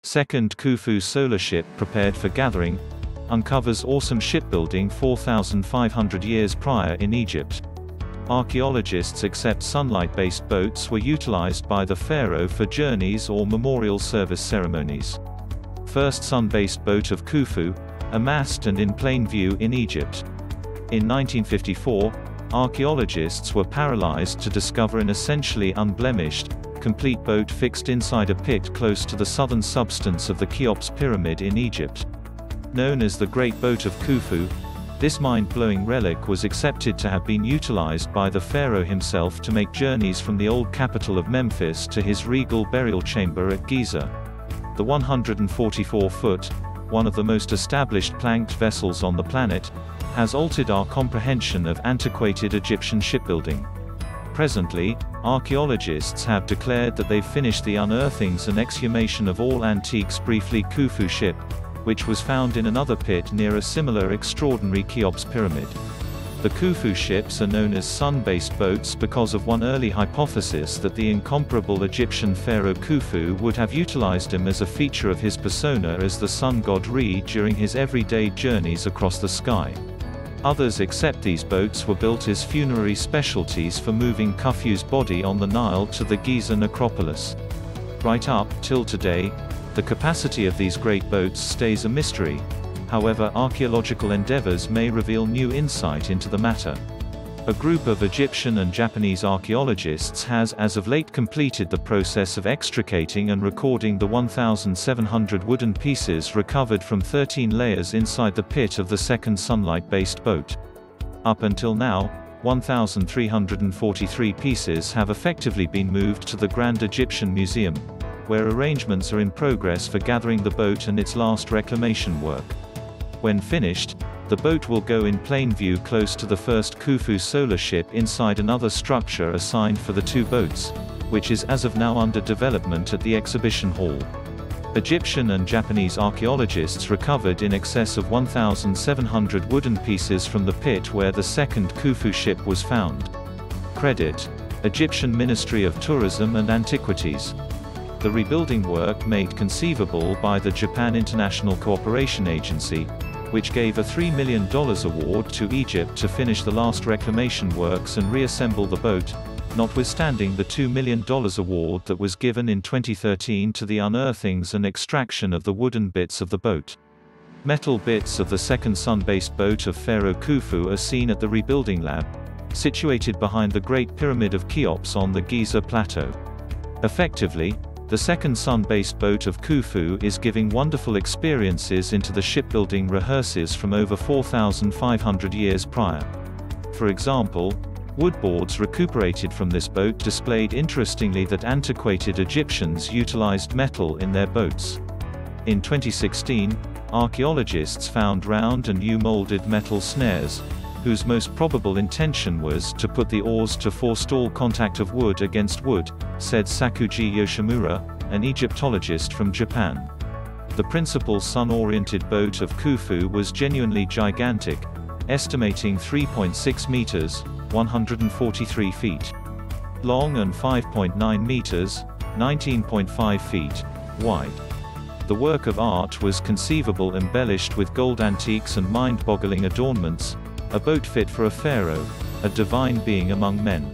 Second Khufu Solar Ship prepared for gathering, uncovers awesome shipbuilding 4,500 years prior in Egypt. Archaeologists accept sunlight-based boats were utilized by the pharaoh for journeys or memorial service ceremonies. First sun-based boat of Khufu, amassed and in plain view in Egypt. In 1954, archaeologists were paralyzed to discover an essentially unblemished, complete boat fixed inside a pit close to the southern substance of the Cheops Pyramid in Egypt. Known as the Great Boat of Khufu, this mind-blowing relic was accepted to have been utilized by the pharaoh himself to make journeys from the old capital of Memphis to his regal burial chamber at Giza. The 144-foot, one of the most established planked vessels on the planet, has altered our comprehension of antiquated Egyptian shipbuilding. Presently, archaeologists have declared that they've finished the unearthings and exhumation of all antiques. Briefly, Khufu ship, which was found in another pit near a similar extraordinary Cheops pyramid. The Khufu ships are known as sun-based boats because of one early hypothesis that the incomparable Egyptian pharaoh Khufu would have utilized them as a feature of his persona as the sun god Re during his everyday journeys across the sky. Others accept these boats were built as funerary specialties for moving Khufu's body on the Nile to the Giza necropolis. Right up till today, the capacity of these great boats stays a mystery. However, archaeological endeavors may reveal new insight into the matter. A group of Egyptian and Japanese archaeologists has as of late completed the process of extricating and recording the 1,700 wooden pieces recovered from 13 layers inside the pit of the second sunlight-based boat. Up until now, 1,343 pieces have effectively been moved to the Grand Egyptian Museum, where arrangements are in progress for gathering the boat and its last reclamation work. When finished, the boat will go in plain view close to the first Khufu Solar Ship inside another structure assigned for the two boats, which is as of now under development at the exhibition hall. Egyptian and Japanese archaeologists recovered in excess of 1,700 wooden pieces from the pit where the second Khufu ship was found. Credit: Egyptian Ministry of Tourism and Antiquities. The rebuilding work made conceivable by the Japan International Cooperation Agency, which gave a $3 million award to Egypt to finish the last reclamation works and reassemble the boat, notwithstanding the $2 million award that was given in 2013 to the unearthings and extraction of the wooden bits of the boat. Metal bits of the second sun-based boat of Pharaoh Khufu are seen at the rebuilding lab, situated behind the Great Pyramid of Cheops on the Giza Plateau. Effectively, the second sun-based boat of Khufu is giving wonderful experiences into the shipbuilding rehearses from over 4,500 years prior. For example, wood boards recuperated from this boat displayed interestingly that antiquated Egyptians utilized metal in their boats. In 2016, archaeologists found round and U-molded metal snares, whose most probable intention was to put the oars to forestall contact of wood against wood, said Sakuji Yoshimura, an Egyptologist from Japan. The principal sun-oriented boat of Khufu was genuinely gigantic, estimating 3.6 meters, 143 feet long and 5.9 meters, 19.5 feet wide. The work of art was conceivable embellished with gold antiques and mind-boggling adornments, a boat fit for a pharaoh, a divine being among men.